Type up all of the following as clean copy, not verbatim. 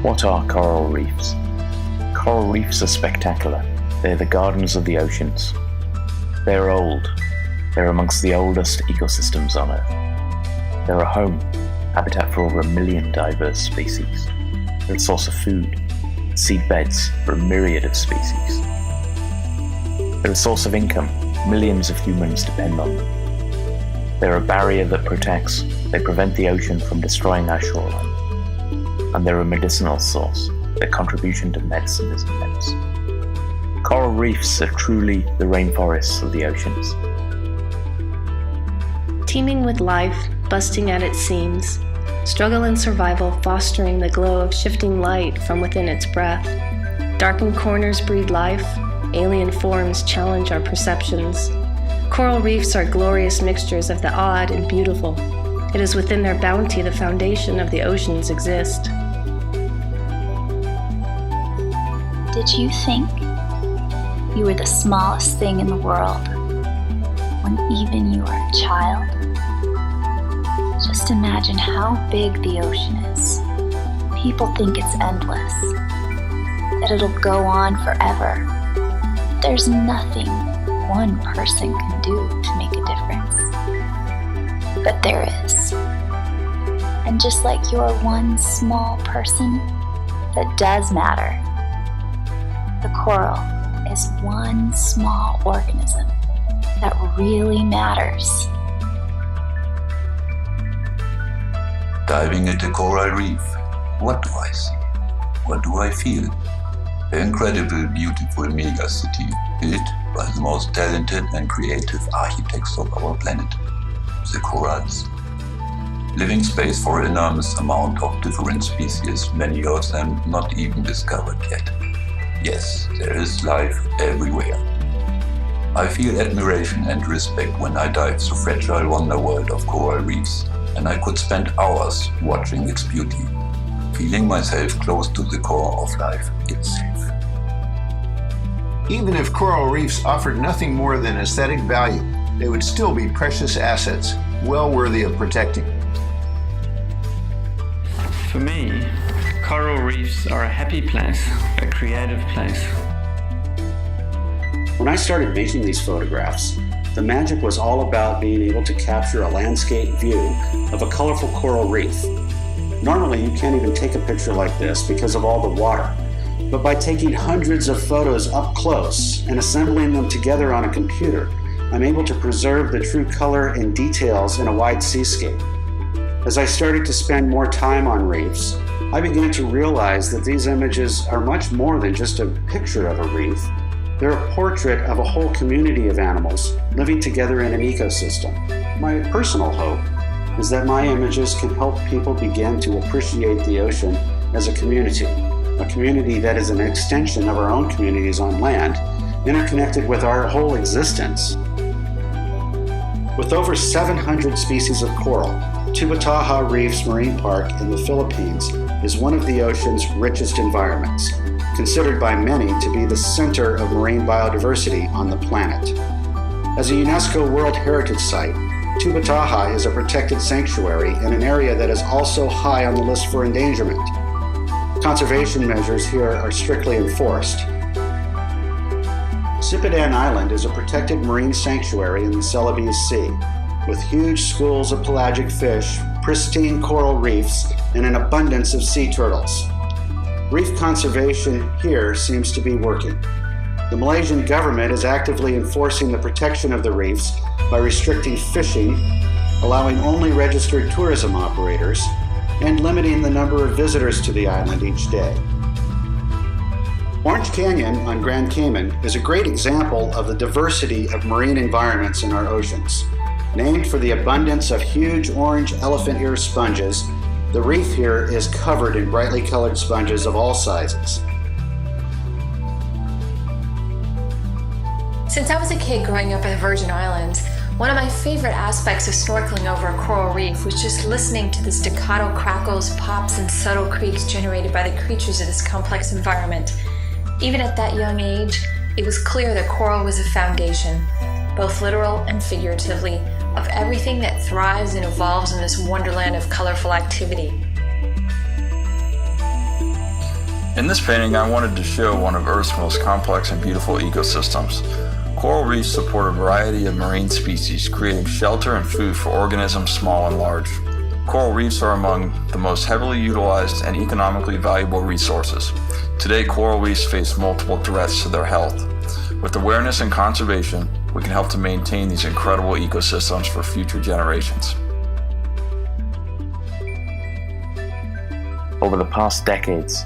What are coral reefs? Coral reefs are spectacular. They're the gardens of the oceans. They're old. They're amongst the oldest ecosystems on Earth. They're a home, habitat for over 1 million diverse species. They're a source of food, seed beds for a myriad of species. They're a source of income. Millions of humans depend on them. They're a barrier that protects. They prevent the ocean from destroying our shoreline. And they're a medicinal source. Their contribution to medicine is immense. Coral reefs are truly the rainforests of the oceans. Teeming with life, busting at its seams, struggle and survival fostering the glow of shifting light from within its breath. Darkened corners breathe life, alien forms challenge our perceptions. Coral reefs are glorious mixtures of the odd and beautiful. It is within their bounty the foundation of the oceans exist. Did you think you were the smallest thing in the world when even you were a child? Just imagine how big the ocean is. People think it's endless, that it'll go on forever. There's nothing one person can do to make a difference. But there is. And just like you're one small person that does matter, the coral is one small organism that really matters. Diving into coral reef, what do I see? What do I feel? The incredible, beautiful megacity built by the most talented and creative architects of our planet, the corals. Living space for an enormous amount of different species, many of them not even discovered yet. Yes, there is life everywhere. I feel admiration and respect when I dive the fragile wonder world of coral reefs, and I could spend hours watching its beauty, feeling myself close to the core of life itself. Even if coral reefs offered nothing more than aesthetic value, they would still be precious assets, well worthy of protecting. For me, coral reefs are a happy place, a creative place. When I started making these photographs, the magic was all about being able to capture a landscape view of a colorful coral reef. Normally, you can't even take a picture like this because of all the water. But by taking hundreds of photos up close and assembling them together on a computer, I'm able to preserve the true color and details in a wide seascape. As I started to spend more time on reefs, I began to realize that these images are much more than just a picture of a reef. They're a portrait of a whole community of animals living together in an ecosystem. My personal hope is that my images can help people begin to appreciate the ocean as a community that is an extension of our own communities on land, interconnected with our whole existence. With over 700 species of coral, Tubataha Reefs Marine Park in the Philippines is one of the ocean's richest environments, considered by many to be the center of marine biodiversity on the planet. As a UNESCO World Heritage Site, Tubataha is a protected sanctuary in an area that is also high on the list for endangerment. Conservation measures here are strictly enforced. Sipadan Island is a protected marine sanctuary in the Celebes Sea, with huge schools of pelagic fish, pristine coral reefs, and an abundance of sea turtles. Reef conservation here seems to be working. The Malaysian government is actively enforcing the protection of the reefs by restricting fishing, allowing only registered tourism operators, and limiting the number of visitors to the island each day. Orange Canyon on Grand Cayman is a great example of the diversity of marine environments in our oceans. Named for the abundance of huge orange elephant ear sponges, the reef here is covered in brightly colored sponges of all sizes. Since I was a kid growing up in the Virgin Islands, one of my favorite aspects of snorkeling over a coral reef was just listening to the staccato crackles, pops, and subtle creaks generated by the creatures of this complex environment. Even at that young age, it was clear that coral was a foundation, both literal and figuratively, of everything that thrives and evolves in this wonderland of colorful activity. In this painting, I wanted to show one of Earth's most complex and beautiful ecosystems. Coral reefs support a variety of marine species, creating shelter and food for organisms small and large. Coral reefs are among the most heavily utilized and economically valuable resources. Today, coral reefs face multiple threats to their health. With awareness and conservation, we can help to maintain these incredible ecosystems for future generations. Over the past decades,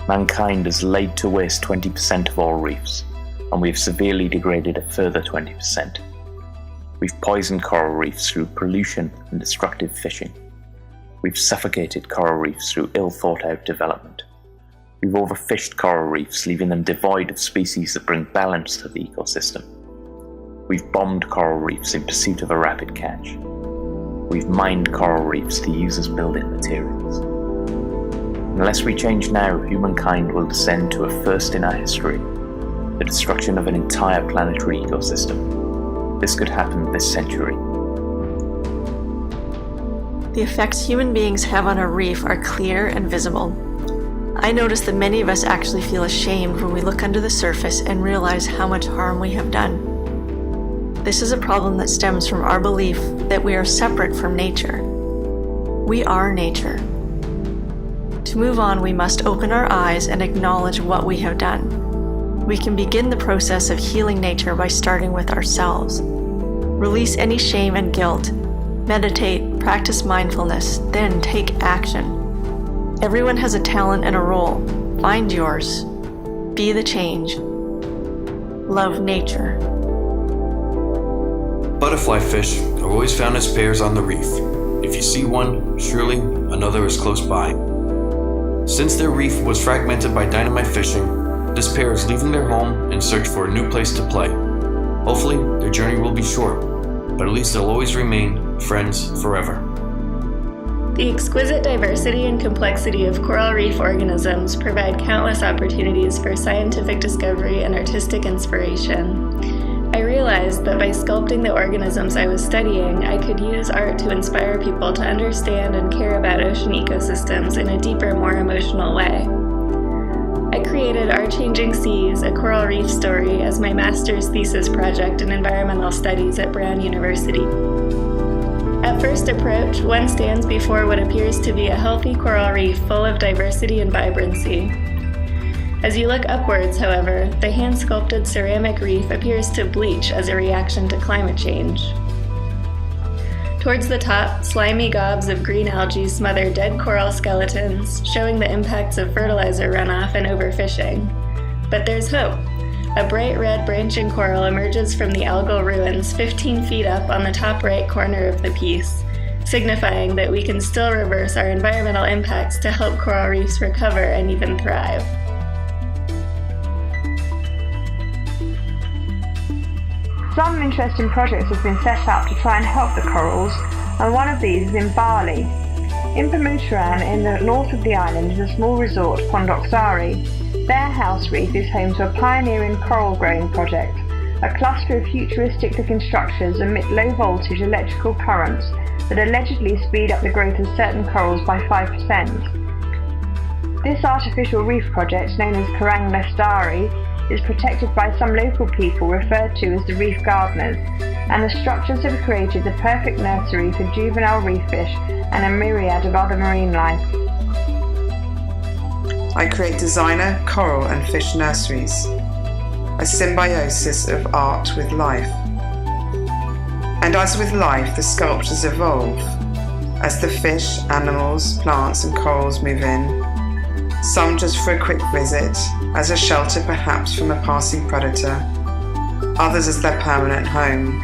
mankind has laid to waste 20% of all reefs, and we've severely degraded a further 20%. We've poisoned coral reefs through pollution and destructive fishing. We've suffocated coral reefs through ill-thought-out development. We've overfished coral reefs, leaving them devoid of species that bring balance to the ecosystem. We've bombed coral reefs in pursuit of a rapid catch. We've mined coral reefs to use as building materials. Unless we change now, humankind will descend to a first in our history, the destruction of an entire planetary ecosystem. This could happen this century. The effects human beings have on a reef are clear and visible. I notice that many of us actually feel ashamed when we look under the surface and realize how much harm we have done. This is a problem that stems from our belief that we are separate from nature. We are nature. To move on, we must open our eyes and acknowledge what we have done. We can begin the process of healing nature by starting with ourselves. Release any shame and guilt. Meditate, practice mindfulness, then take action. Everyone has a talent and a role. Find yours. Be the change. Love nature. Butterfly fish are always found as pairs on the reef. If you see one, surely another is close by. Since their reef was fragmented by dynamite fishing, this pair is leaving their home in search for a new place to play. Hopefully, their journey will be short, but at least they'll always remain friends forever. The exquisite diversity and complexity of coral reef organisms provide countless opportunities for scientific discovery and artistic inspiration. I realized that by sculpting the organisms I was studying, I could use art to inspire people to understand and care about ocean ecosystems in a deeper, more emotional way. I created Our Changing Seas, a coral reef story as my master's thesis project in environmental studies at Brown University. At first approach, one stands before what appears to be a healthy coral reef full of diversity and vibrancy. As you look upwards, however, the hand-sculpted ceramic reef appears to bleach as a reaction to climate change. Towards the top, slimy gobs of green algae smother dead coral skeletons, showing the impacts of fertilizer runoff and overfishing. But there's hope. A bright red branching coral emerges from the algal ruins 15 feet up on the top right corner of the piece, signifying that we can still reverse our environmental impacts to help coral reefs recover and even thrive. Some interesting projects have been set up to try and help the corals, and one of these is in Bali. In Pemuteran, in the north of the island, is a small resort, Pondok Sari. Their house reef is home to a pioneering coral growing project. A cluster of futuristic-looking structures emit low-voltage electrical currents that allegedly speed up the growth of certain corals by 5%. This artificial reef project, known as Karang Lestari, is protected by some local people referred to as the reef gardeners, and the structures have created the perfect nursery for juvenile reef fish and a myriad of other marine life. I create designer, coral and fish nurseries, a symbiosis of art with life. And as with life, the sculptures evolve. As the fish, animals, plants and corals move in, some just for a quick visit, as a shelter perhaps from a passing predator, others as their permanent home.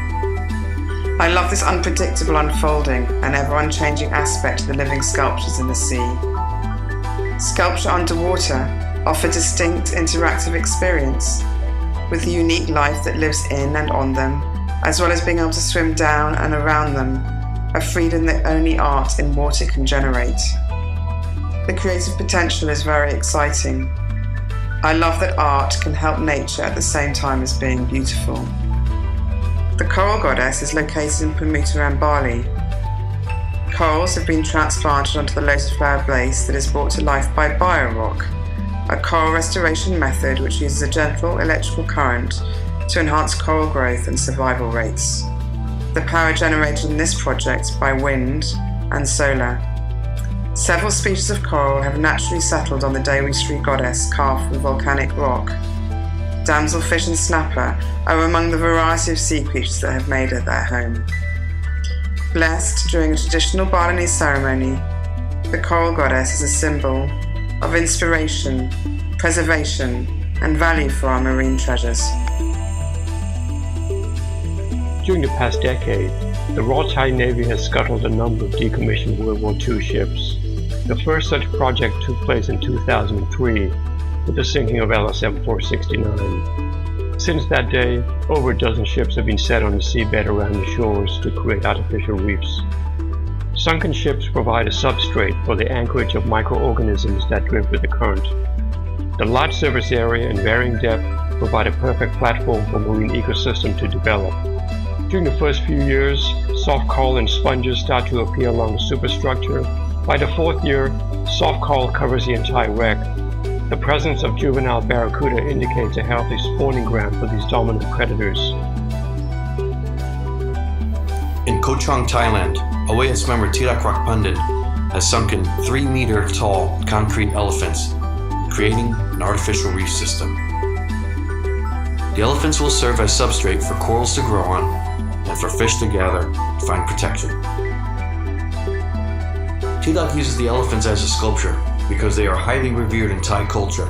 I love this unpredictable unfolding and ever-unchanging aspect of the living sculptures in the sea. Sculpture underwater offer distinct interactive experience with the unique life that lives in and on them, as well as being able to swim down and around them, a freedom that only art in water can generate. The creative potential is very exciting. I love that art can help nature at the same time as being beautiful. The Coral Goddess is located in Pemuteran, Bali. Corals have been transplanted onto the lotus flower base that is brought to life by biorock, a coral restoration method which uses a gentle electrical current to enhance coral growth and survival rates. The power generated in this project by wind and solar. Several species of coral have naturally settled on the Dairy Street goddess carved from volcanic rock. Damselfish and snapper are among the variety of sea creatures that have made it their home. Blessed during a traditional Balinese ceremony, the coral goddess is a symbol of inspiration, preservation, and value for our marine treasures. During the past decade, the Royal Thai Navy has scuttled a number of decommissioned World War II ships. The first such project took place in 2003 with the sinking of LSM 469. Since that day, over a dozen ships have been set on the seabed around the shores to create artificial reefs. Sunken ships provide a substrate for the anchorage of microorganisms that drift with the current. The large surface area and varying depth provide a perfect platform for marine ecosystem to develop. During the first few years, soft coral and sponges start to appear along the superstructure. By the fourth year, soft coral covers the entire wreck. The presence of juvenile barracuda indicates a healthy spawning ground for these dominant predators. In Koh Chang, Thailand, OAS member Tirak Rakpandit has sunken 3-meter-tall concrete elephants, creating an artificial reef system. The elephants will serve as substrate for corals to grow on and for fish to gather to find protection. Tirak uses the elephants as a sculpture because they are highly revered in Thai culture.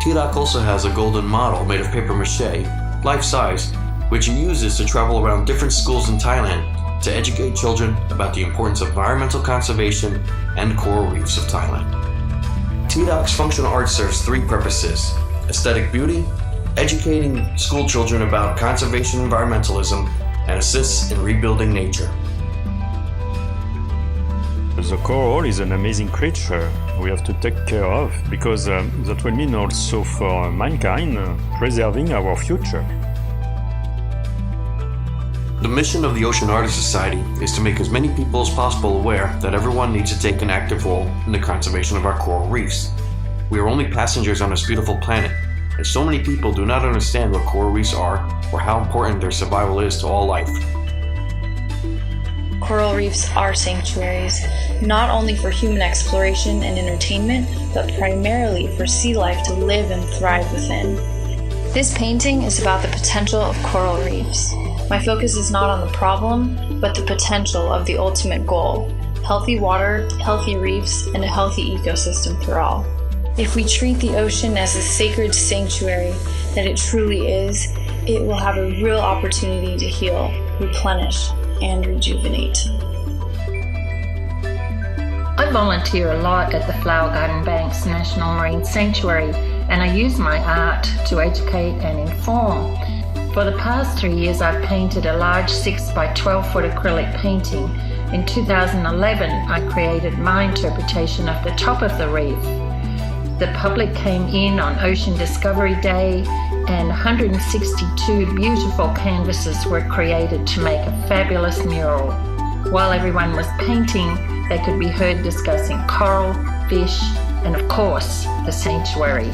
Tirak also has a golden model made of paper mache, life-size, which he uses to travel around different schools in Thailand to educate children about the importance of environmental conservation and coral reefs of Thailand. Tirak's functional art serves 3 purposes: aesthetic beauty, educating school children about conservation environmentalism, and assists in rebuilding nature. The coral is an amazing creature we have to take care of because that will mean also for mankind preserving our future. The mission of the Ocean Artist Society is to make as many people as possible aware that everyone needs to take an active role in the conservation of our coral reefs. We are only passengers on this beautiful planet, and so many people do not understand what coral reefs are or how important their survival is to all life. Coral reefs are sanctuaries, not only for human exploration and entertainment, but primarily for sea life to live and thrive within. This painting is about the potential of coral reefs. My focus is not on the problem, but the potential of the ultimate goal: healthy water, healthy reefs, and a healthy ecosystem for all. If we treat the ocean as the sacred sanctuary that it truly is, it will have a real opportunity to heal, replenish, and rejuvenate. I volunteer a lot at the Flower Garden Banks National Marine Sanctuary, and I use my art to educate and inform. For the past 3 years, I've painted a large 6 by 12 foot acrylic painting. In 2011, I created my interpretation of the top of the reef. The public came in on Ocean Discovery Day, and 162 beautiful canvases were created to make a fabulous mural. While everyone was painting, they could be heard discussing coral, fish, and of course, the sanctuary.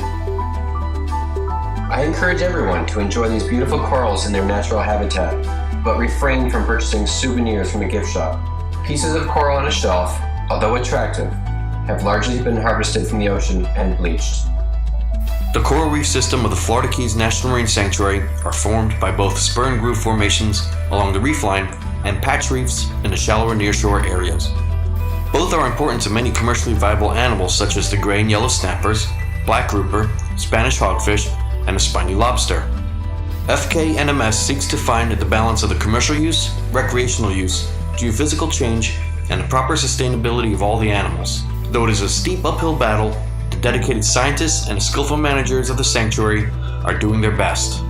I encourage everyone to enjoy these beautiful corals in their natural habitat, but refrain from purchasing souvenirs from a gift shop. Pieces of coral on a shelf, although attractive, have largely been harvested from the ocean and bleached. The coral reef system of the Florida Keys National Marine Sanctuary are formed by both spur and groove formations along the reef line and patch reefs in the shallower nearshore areas. Both are important to many commercially viable animals such as the gray and yellow snappers, black grouper, Spanish hogfish, and the spiny lobster. FKNMS seeks to find the balance of the commercial use, recreational use, geophysical change, and the proper sustainability of all the animals. Though it is a steep uphill battle, the dedicated scientists and skillful managers of the sanctuary are doing their best.